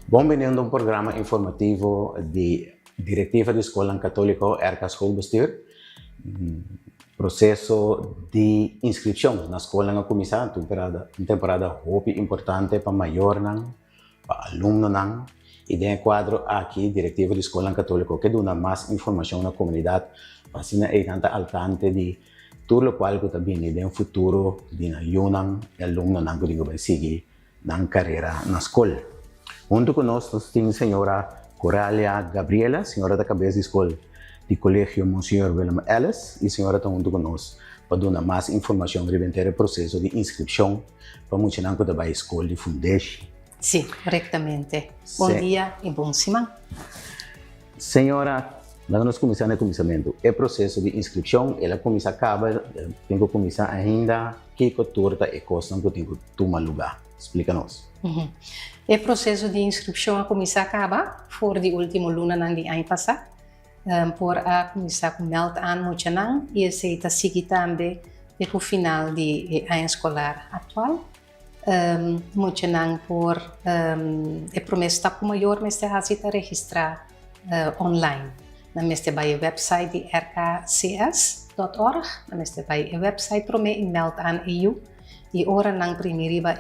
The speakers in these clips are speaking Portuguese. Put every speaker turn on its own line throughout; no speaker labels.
Bem-vindo a um programa informativo de Diretiva de Escola Católico Erca Schoolbestuur. Processo de inscrição na escola na comissão, temporada importante para maior, para aluno, e dentro do quadro aqui, Diretiva de Escola Católico, que dá mais informação na comunidade, para assim estar al tanto de tudo o qual que também no futuro de aluno que vai seguir na carreira na escola. Junto conosco tem a senhora Coralia Gabriela, senhora da cabeça de escola do Colégio Monsenhor William Ellis, e a senhora está junto conosco para dar mais informação sobre o processo de inscrição para muitos que da escola de Fundeste.
Sim, corretamente. Bom dia e bom semana.
Senhora, nós começamos o começamento. O processo de inscrição, ela começa acaba, tem que começar ainda, que torta e costa que tem que tomar lugar. Explica-nos.
O processo de inscrição começa acaba, for de último luna ng di ano passado, por a começar com meld aan muito não e aceita seguir também o final de ano escolar atual. Muito não por a promessa com maior, mas te hacita registrar online. Na meste bij a website de rkcs.org, na meste bij a website prome e meld aan EU. E ora nang primiriba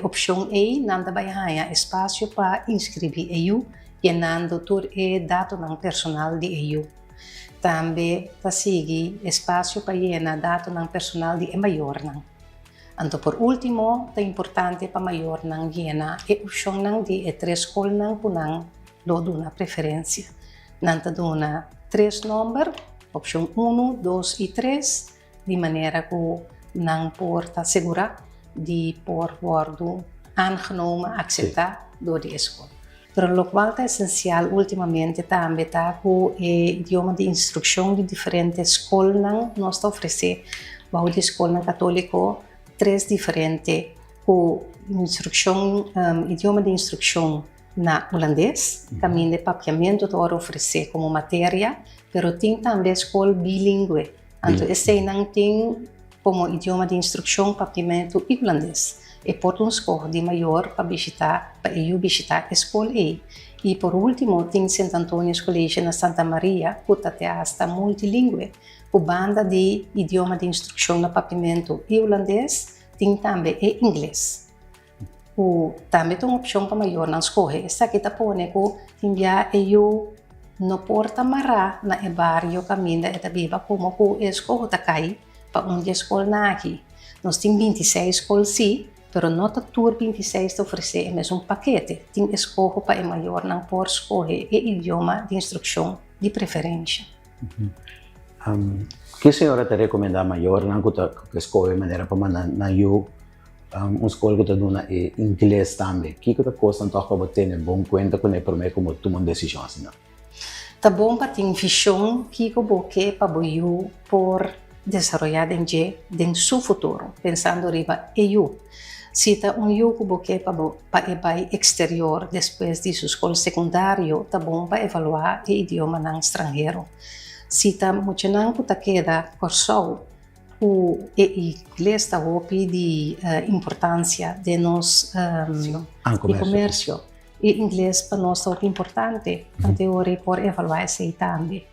opção E, nanda vai ganhar espaço para inscrever EU, llenando todo o dado ng personal de EU. Também para seguir espaço para llenar dado ng personal de maior. Então, por último, é importante para maior nang llenar a opção nang de três escolas nang punang do duna preferência. Nanta duna três números, opção 1, 2 e 3, de maneira que nang por assegurar de por worden aangenomen, acceptar door de escola. Pero lo cual é essencial ultimamente também está com o idioma de instrução de diferentes escolas nós está oferecer para a escola católica três diferentes com instrução idioma de instrução na holandês, também de papiamento para oferecer como matéria, pero tem também escola bilíngue. Então esse não tem como idioma de instrução, papiamento e holandês. E por escolher de maior para eu visitar a escola. E por último, tem Santo Antônio Colégio na Santa Maria, que está multilingüe, com banda de idioma de instrução na papiamento e holandês, tem também e inglês. Também tem uma opção para maior na escola. Essa aqui está pondo que enviar eu no porta mará na bairro caminho da viva como que a escola está cai para onde a escola na aqui. Nós temos 26 escolas sim, pero não está tudo 26 te oferecer é mesmo um paquete. Tem escola para maior não por escolher o idioma de instrução de preferência.
Que a senhora te recomenda maior não que escolha de maneira para na eu escola que está dando inglês também. Que te custa então para ter bom conta com para mim como tomar decisões não?
Tá bom para ter visão que o boque para eu por desarrollar em seu futuro, pensando arriba eu. Se está eu que boque para exterior depois de sua escola secundária, tá bom para evaluar o idioma não estrangeiro. Se está muito não que queda cursou o inglês está de importância de nós comércio. E inglês para nós é importante, então eu por evaluar esse também.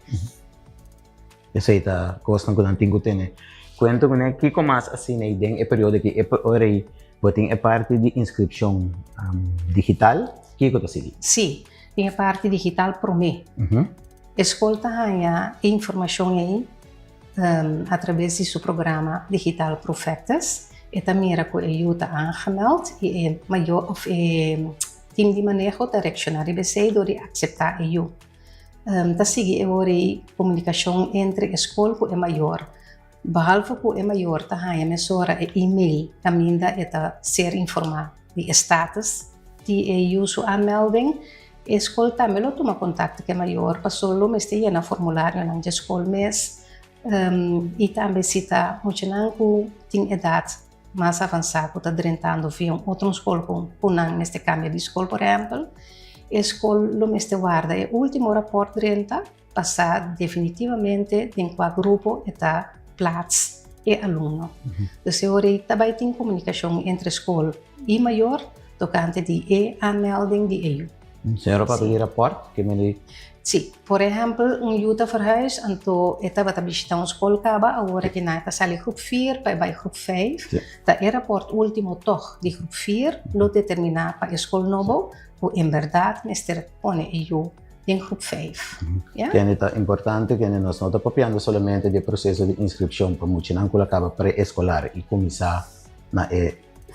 Essa aí tá costa que não tenho ter. Quanto com que começa assim aí dentro o período que ora botem a parte de inscrição digital que eu tô seguindo.
Sim, tem a parte digital para mim. Escolta a informação aí através de seu programa digital Profetas. E também era que eu está aangemeld e maior of team de manejo direcionar IBC door de acceptar eu. Tá seguir agora comunicação entre a escola e maior. Behalve que é maior, tá a emissora e e-mail caminda eta ser informar de status de sua aanmelding. A escola também lo toma contato com maior, para solo me esteja na formulário na escola mês e também cita muito não que tem idade mais avançada, que está drentando via outra escola com não neste cambio de escola, por exemplo. A escola lo meste guarda e o último rapport drenta passar definitivamente em qual grupo está plaats e aluno. Dus teorie daarbij tem comunicação entre escola e maior tocante die e-aanmelding die EU.
Senhora, para pedir rapport, que me
Sim, por exemplo, juta verhuis en to eta wat visitar een school kaba, agora que na sali groep 4 bij groep 5,
Sim.
da e rapport último toch die groep 4 lo determinar para escola novo, o em verdade neste pone EU em groep 5. Ja?
que é importante que nós não está copiando somente o processo de inscrição para muito não acaba pré-escolar e começar na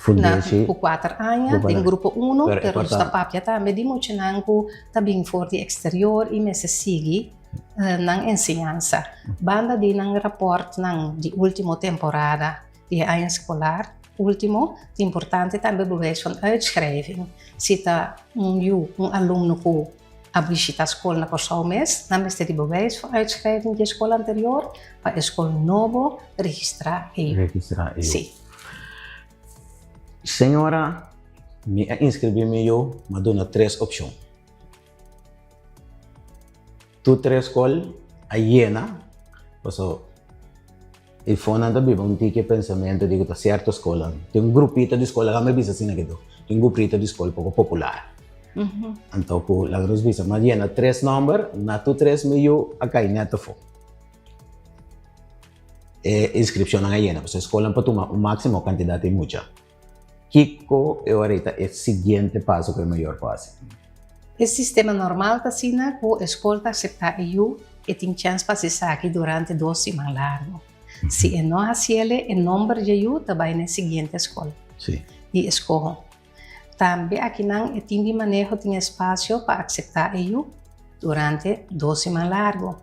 Na
fundation.
ku 4 anos,
Ku
em grupo 1,
Pero
pero
importante.
sta papia também di mo chinanku tabing for the exterior e me se sigi ng ensinança. Banda di ng rapport ng di ultimo temporada di ano escolar, ultimo, di importante também bewijs van uitschrijving. Sita un alumno ku a visita a escola na Corsau mês, na mês de bewijs van uitschrijving de escola anterior, para escola novo registrar e
Registrar eu.
sim.
Senhora, me inscrevi-me eu, mas dou 3 opções. Tu 3 escola, a hiena, então, e foi nada bem, um tique pensamento, digo, tá certo escola. Tem grupito de escola, lá me visa assim aqui, tem grupito de escola pouco popular. Então, ko lagros visa, mas hiena 3 número, na tu 3 meio, a cai neto fo. Inscrição na hiena, pues escola para tomar o máximo quantidade de mucha. Kiko é ahorita o seguinte passo que é o melhor passo.
O sistema normal está sendo que a escola aceitar EU e tem chance para se aqui durante 2 semanas largo. Se não assim, o número de EU também na seguinte escola.
Sim.
E escola. Também aqui não tem de manejo tem espaço para aceitar EU durante 2 semanas largo.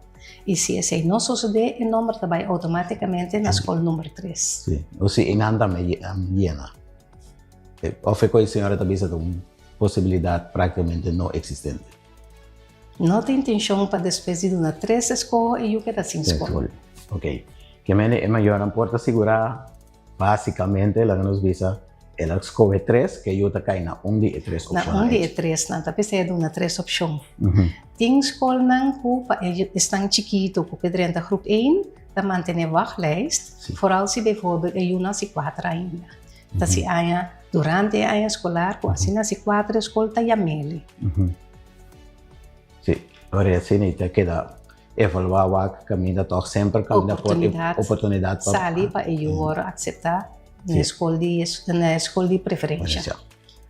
E se esse não suceder, o número também automaticamente na escola número 3.
Sim. Ou se inanda me hiena. Ou foi com a senhora também essa uma possibilidade praticamente não existente.
Não tem intenção para depois de uma 3 escola e eu quero 5 escola.
Ok. Que é melhor não pode segurar basicamente ela nos visa ela escolhe 3 que eu tá cai na onde é 3 opções.
Na onde é 3, não tá pensando na 3 opções. Tem escola não que estão chiquito, porque dentro da grupo 1 tá mantém a wachtlijst, vooral se bijvoorbeeld eu nasce 4 ainda. Tá se aia durante a escolar, com assim nasce 4 escola tá yamele.
Sim. Agora assim então queda evaluar o caminho toch sempre caminho por oportunidade
para sali para eu aceitar na escola de preferência.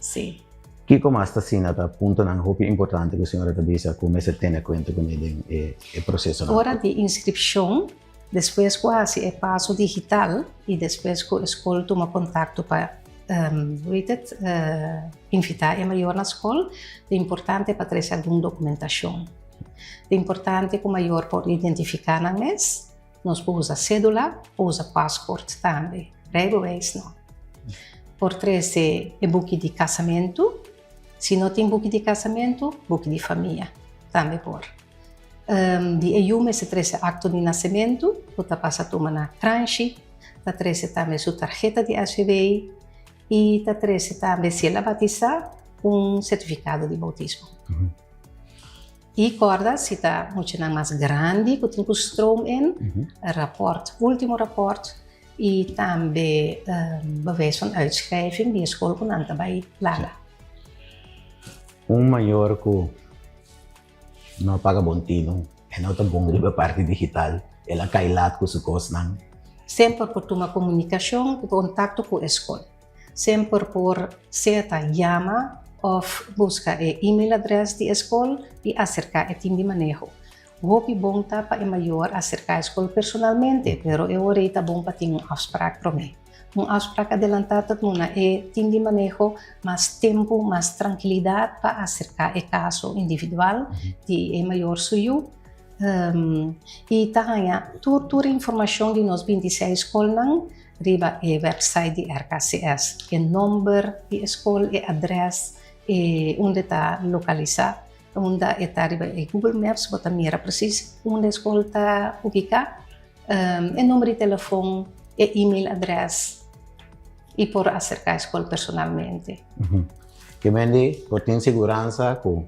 Sim.
Que como está sendo a ponto não é importante que a senhora também comece a ter conta com o processo.
Hora de inscrição, depois quase é passo digital e depois que a escola toma contato para invitar a maior na escola, é importante para trazer alguma documentação. É importante que o maior pode identificar na mês, nós podemos usar cédula, usa passaporte também, rijbewijs não. Por trazer o book de casamento, se não tem book de casamento, book de família, também por. De EU, se trazer acto de nascimento, você passa a tomar na tranche, está trazer também sua tarjeta de ACVI e está trazer também, se ela batizar, certificado de bautismo. E corda, se está muito mais grande, que tem que stroom in, rapport, último rapport, e também bewijs van uitschrijving die school kon também lá.
Maior que não paga bontino, é não tão bom de parte digital, ela cai lá com os custos não.
Sempre por uma comunicação, contato com a escola. Sempre por certa chama ou busca o e-mail adresse da escola e acercar o time de manejo. Hoop bom tá para maior acercar a escola personalmente, pero eu orei bom para ter afspraak para mim. Afspraak adelantada muna time de manejo, mais tempo, mais tranquilidade para acercar o caso individual de maior suyo. E também toda a informação de nós 26 escolas riba e website de RKCS, o número de escola, o adres, onde está localizado. Onde está em Google Maps, você mira precis onde a escola está ubicada, o número de telefone, o e-mail adresse e por acercar a escola personalmente.
Que vende, por ter segurança, com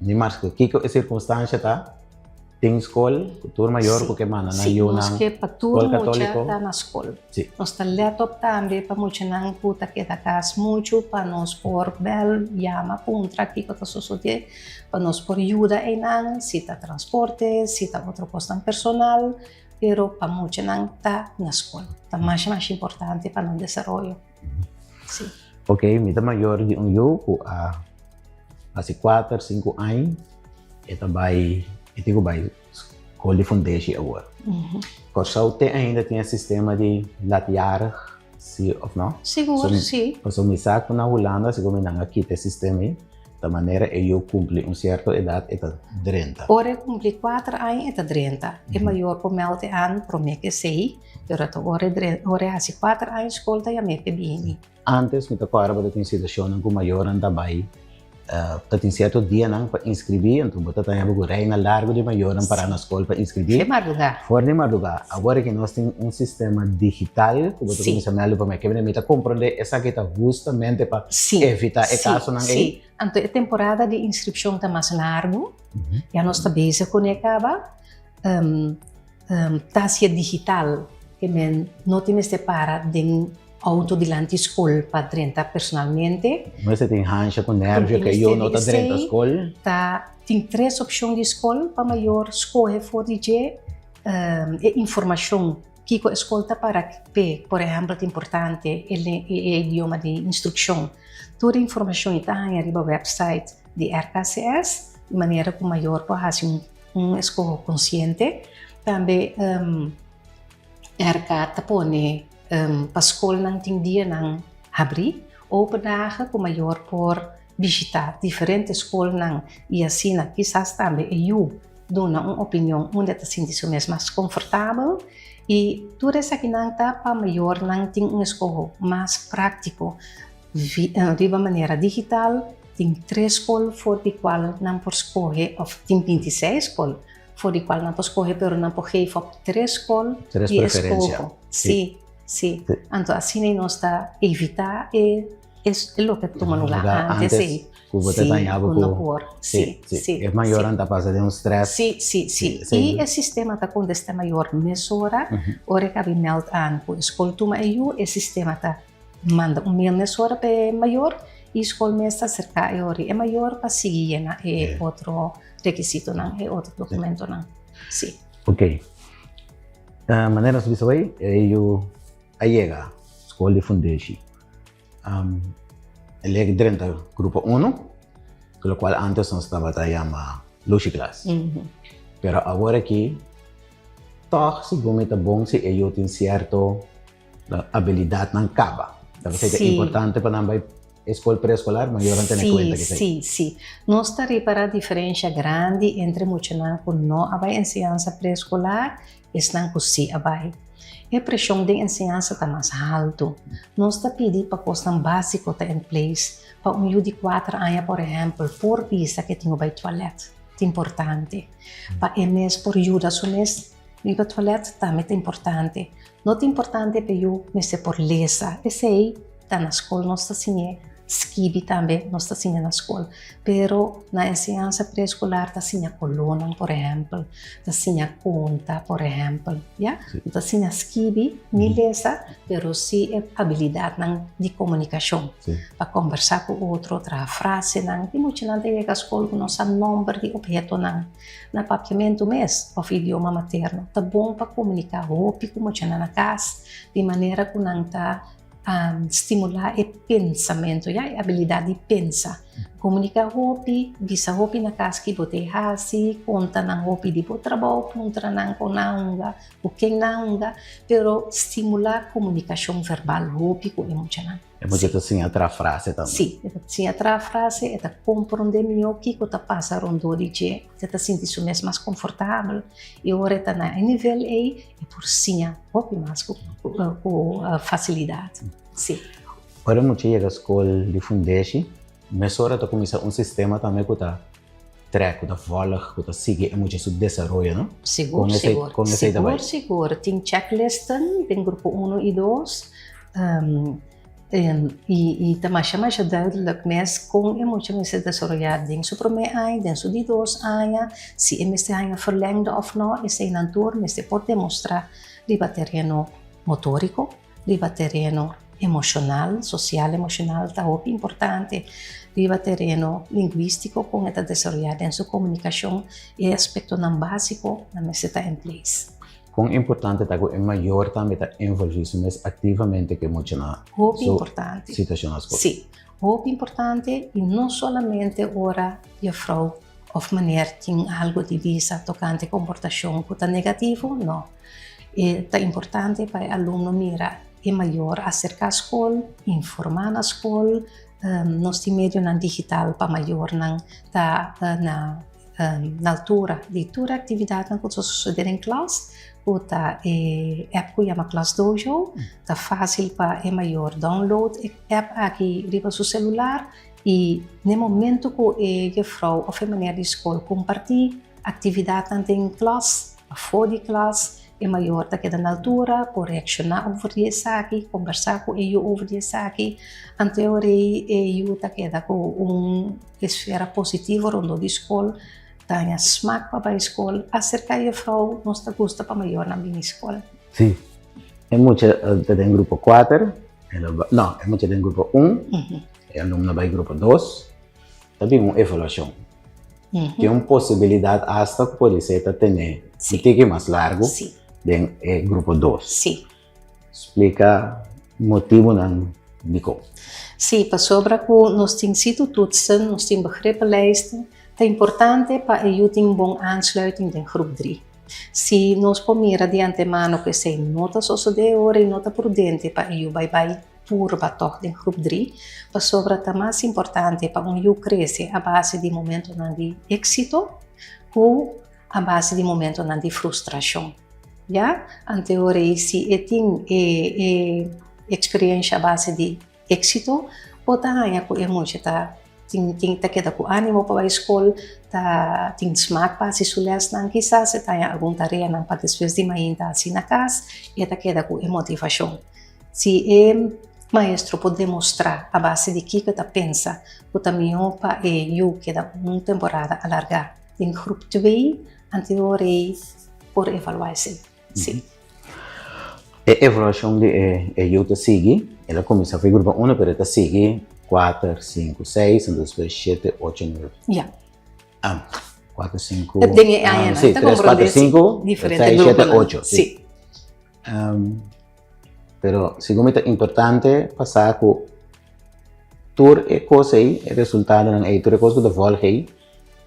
nem mais que a circunstância tá, Tem escola, cultura maior,
Sim.
porque mana na
Sim,
yun
nós
ang
que para tudo
escola
mucha
católico.
tá na escola.
Sim.
Nós tá laptop também para mucha não puta que da casa muito para nós por bel llama puntra aqui que tá sociedade para nós por ajuda em não se tá transporte, se tá outra coisa personal, pero para mucha não tá na escola. Tá mais importante para o desenvolvimento. Sim.
Ok, mita maior di un yo ko asi 4, 5 anos, ita vai, ito ko vai escola de foundation agora. Corsaute ainda tem sistema de latiar, sim ou não?
Seguro,
So,
sim.
So, me saco na Holanda, se como nanga kita sistema aí, da maneira eu cumpri certa idade, ita 30.
Ora cumpri 4 anos e 30. É maior por melde aan, promete que sei, pero ora assim 4 anos escola já me bem.
Antes, me tocava para ter situação com maior anda vai, tem certo dia não para inscrever, então você tem algo reina largo de maior não para na escola para
É
inscrever.
madrugada.
Fora de madrugada, agora que nós temos sistema digital, que você começa a me para que me compreender essa que está justamente para evitar o caso não é?
Sim. Então, a temporada de inscrição está mais largo, e a nossa base conectava, taxa digital, que não temos que parar de auto dilante escola para 30 personalmente.
Mas você tem rancha com nervio que eu não estou dentro da escola.
Tem 3 opções de escola para maior escolher for de informação que a escola está para por exemplo, é importante o idioma de instrução. Toda a informação está no website de RKCS, de maneira que o maior pode fazer escola consciente. Também RK está põe para a escola não tem dia não abrir, ou para dagen com maior por visitar diferentes escolas não e assim quizás também eu dou uma opinião onde está sentindo mais confortável e tudo isso aqui não está para maior não tem escola mais prático de uma maneira digital. Tem 3 escolas for de qual não por escolher ou tem 26 escolas for de qual não por escolher, pero não por geven op 3 escolas
de
escola. Sim. Sim, então assim nós está evitar é o que toma lugar antes sim,
é maior anda passa de stress.
Sim. E o sistema está com esta maior mesura, ora que a meld aan com escola toma o sistema está manda mesura para maior e escola mestra cerca é maior para seguir na outro requisito não é outro documento não. Sim.
Ok. Maneira de saber eu llega escola de foundation. Ele é dentro do grupo 1, com o qual antes nós estava chamando Lucy Class. Pero agora aqui, toch se como é bom se eu tenho certa habilidade na caba. Deve ser importante para não vai escola pré-escolar, mas eu não tenho conta que
sim. Nós está para a diferença grande entre muito não com não a ensinança pré-escolar e não com si a a pressão de ensinança está mais alto. Nós está pedindo para coisa básica estar em place. Para de 4 anos, por exemplo, por vista que tem o toalete. É importante. Para MS por ajuda, so mes, o toalete também é importante. Não é importante para eu, mas por lesa. Esse aí, está na escola, nós está assim, skibi também, nós está assim na escola. Pero na ensinança pré-escolar está assim a coluna, por exemplo, está assim a conta, por exemplo, yeah? Está assim a skibi, nem lesa, pero sim é habilidade de comunicação. Para conversar com o outro, outra frase, não. E muito não tem a escola que não sabe número de objeto, não. Na papiamento mesmo, ou idioma materno. Está bom para comunicar, roupa, como na casa, de maneira que não está estimular o pensamento, a habilidade de pensar. Comunicar roupi, visa roupi na casa que você hasi, conta na roupi de bom trabalho, puntra na conanga, o que nanga, pero estimular a comunicação verbal roupi com emocional.
É muito assim outra frase também.
Sim, assim outra frase, é compreender melhor o que está passando onde você está sentindo mais confortável e agora está na nível aí é por sim, roupi mais com facilidade. Sim.
Para muito chega a escola de foundation, mas agora está começando sistema também que está track, que está volg, que está seguir muito esse desenvolvimento, não?
Seguro. Tem checklisten, tem grupo 1 e 2. E também mais duidelijk, mas com emotie is het desarrollar ding su primeiro ano, dentro de 2 anos, se este ano verlengde of não, esse ano tour, mas pode demonstrar riba terreno motorico, riba terreno emocional, social emocional, tá muito importante, riba terreno linguístico, com esta desarrollar dentro su comunicação e aspecto não básico, na mesa está em place.
Quão importante é que é maior também tá envolver-se mais ativamente que muito na
Muito importante.
situação na escola.
Sim, muito importante e não somente ora a vrouw of meneer tem algo de visa tocante comportação que está negativo, não. É importante para o aluno mira é maior acerca da escola, informar na escola, nós temos meio na digital para maior na altura de toda atividade que está sucedendo em classe. Puta app que chama Class Dojo, tá fácil para maior download app aqui riba seu celular e no momento que a vrouw of a maneira de escola compartilhar atividade em classe, fora de classe, maior tá queda na altura, por reaccionar over isso aqui, conversar com ele over isso aqui, em teoria ele tá queda com esfera positiva rondou de escola. Tanya smaak para a escola, acerca de vrouw, nós gosta para maior na minha escola.
Sim. É muito em grupo 4, não, é muito em grupo 1, é aluno vai grupo 2, também uma avaliação. Tem uma possibilidade hasta que pode ser ter um tique mais largo em grupo 2.
Sim.
Explica o motivo não dico.
Sim, para sobre que nós temos sido toetsen, nós temos begripenlijsten. É importante para eu ter uma boa aansluiting em grupo 3. Se nós pomira de antemano que se nota só de hora e nota prudente para eu vai purba toch em grupo 3, para sobre é mais importante para eu crescer a base de momento de êxito ou a base de momento de frustração. Já? Anteriormente, se eu tenho experiência a base de êxito, pode ganhar com emoção. Tem queda com ânimo para a escola, tem smaak para se sules não quizás se tem alguma tarefa não para depois de manhã assim na casa e queda com motivação. Se o maestro pode demonstrar a base de que está pensa, o também para eu queda uma temporada alargar em grupo 2 anteriormente por avaliação. Sim.
A avaliação de eu te sigue, ela começa a grupo 1, mas te sigue 4, 5, 6, e depois 7, 8, 9.
Já.
4, 5,
3,
4, 5, 6, 7, 8.
Sim.
Pero, segundo é importante passar com toda a coisa aí, o resultado de toda a coisa que volta aí,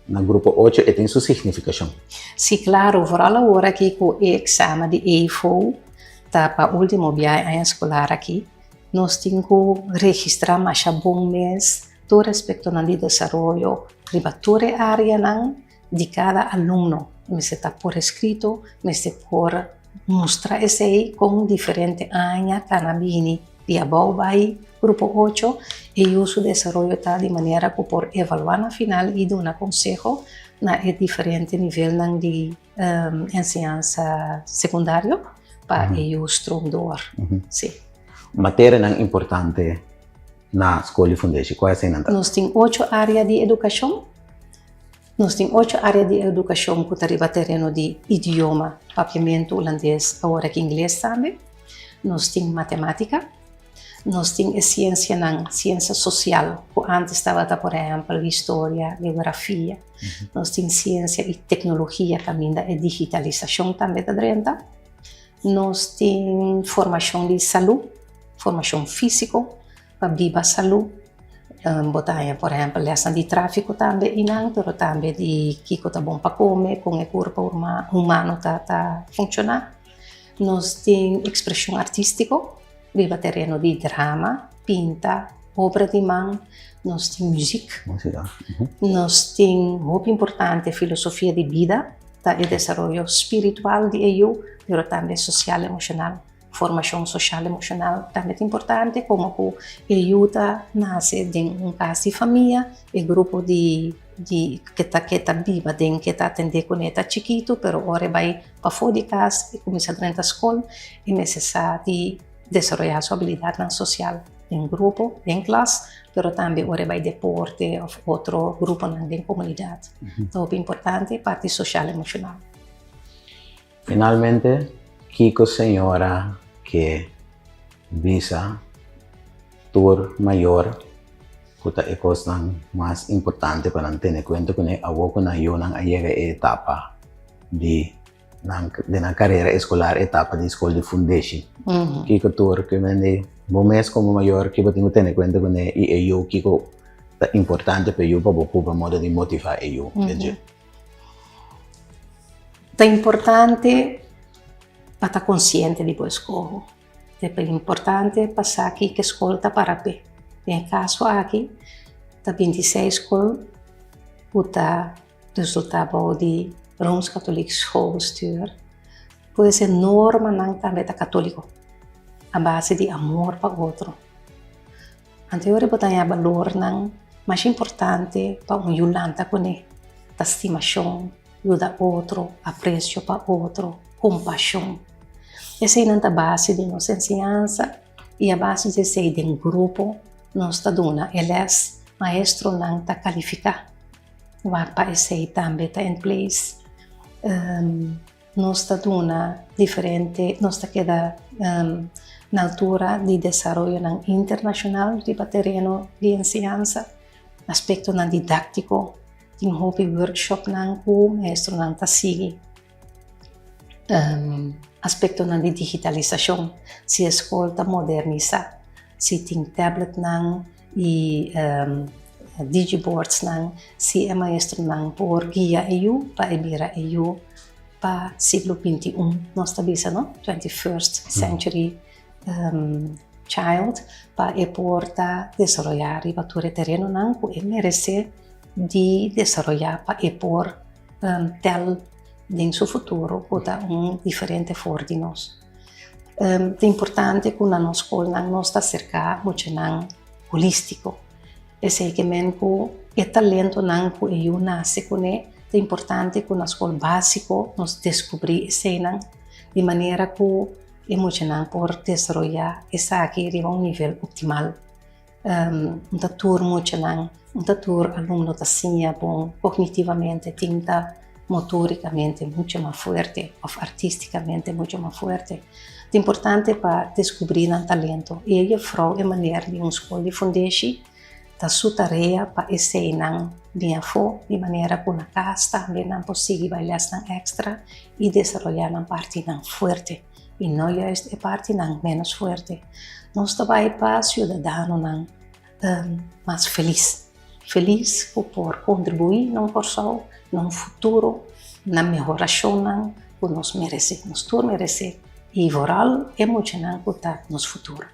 no grupo 8, e tem sua significação.
Sim, claro, vooral agora aqui com o exame de EIFO, tá para o último viagem escolar aqui, nós temos que registrar mais bom mês todo respeito ao desenvolvimento de toda a área de cada aluno. Mas está por escrito, mas por mostrar isso aí com diferente área, canabini, e abaixo vai grupo 8, e o seu desenvolvimento está de maneira que por evaluar no final e dar um conselho na diferente nível de ensinança secundária para o instrutor. Sim.
Matéria não importante na escola e fundação, qual é a nota?
Nós temos 8 áreas de educação. Nós temos 8 áreas de educação que está terreno de idioma, papiamento holandês, agora que inglês também. Nós temos matemática. Nós temos ciência social, que antes estava, por exemplo, história, geografia. Nós temos ciência e tecnologia também, e digitalização também da renda. Nós temos formação de saúde, formação física, para viva saúde. Botar, por exemplo, lesson de tráfico também, mas também de que está bom para comer, com o corpo humano está funcionar. Nós temos expressão artística, viva terreno de drama, pinta, obra de mão. Nós temos música. Nós temos, muito importante, filosofia de vida, o desenvolvimento espiritual de eu, mas também social e emocional. Formação social e emocional também é importante, como que ajuda nasce de caso de família, o grupo que está viva, que está atendendo com ele chiquito, mas agora vai para fora de casa e começa a entrar na escola e necessita de desenvolver sua habilidade social. em grupo, em classe, pero também ora vai deporte ou outro grupo na comunidade. Então, é importante parte social e emocional.
Finalmente, Kiko senhora que visa tour maior kuta é coisa mais importante para não ter conta com a boca na eu não chega a etapa de na carreira escolar, etapa de escola de fundation. Kiko tour que vende bom mês como maior que tenho ter conta com e eu Kiko é importante para eu para boca modo de motivar eu.
É importante para estar consciente de boa escola. É importante passar aqui que escola está para pé. Em caso aqui, está 26 escola, está resultado de Rooms-Katholieke schoolbestuur. Pode ser norma não também está católico. A base de amor para o outro. Anterior pode ter valor não, mais importante para Yolanda com a estimação, ajuda outro, apreço para outro, compaixão. Essa é a base de nossa ensinança e a base de ser de um grupo, nós está dando, eles, maestro não está qualificado. Para esse também está em place. Nós está dando diferente, nós está queda na altura de desenvolvimento internacional de terreno de ensinança, aspecto não didático, tem um workshop não o maestro não está seguindo. Aspecto de digitalização, se a escola está modernizada, se tem tablet não e digiboards não, se é maestro não por guia EU para ebira EU para século 21, nós estamos no 21st century child para exportar, desenvolver e para terreno não que merece de desenvolver para expor tel em seu futuro para diferente for de nós. É importante que na nossa escola nós está cerca muito holístico. É segmento que é talento não que eu nasce com é importante que na escola básico nós descobrir cena de maneira que é muito por desenvolver essa aqui a nível optimal. Tur muito tur aluno tá sim bom cognitivamente tinta motoricamente muito mais forte ou artisticamente muito mais forte. É importante para descobrir um talento. E a frau é maneira de escola de fundation da sua tarefa para esse não bem fo de maneira que na casa também não possível bailar extra e desenvolver uma parte não forte e não juist a parte não menos forte. Nós também para cidadão não mais feliz por contribuir não por só no futuro na melhoração que nós merecemos, nós merecemos e vooral emocional que está no futuro.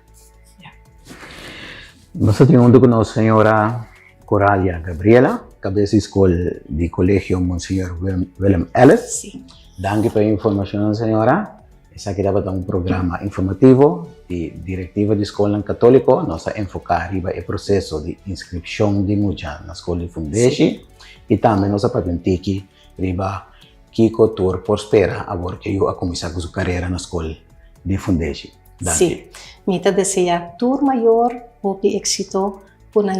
Nós temos com a senhora Coralia Gabriela, cabeça escola de colégio Monsenhor Willem Ellis.
Sim.
Danke pela informação, senhora. Essa aqui dava um programa informativo de diretiva de escola católica. Nós enfocar o processo de inscrição de mulher na escola de fundation e também nós aprendemos que Kiko Tour prospera agora que eu a começar a sua carreira na escola de fundation.
Sim. Mita deseja tour maior, hope éxito, com a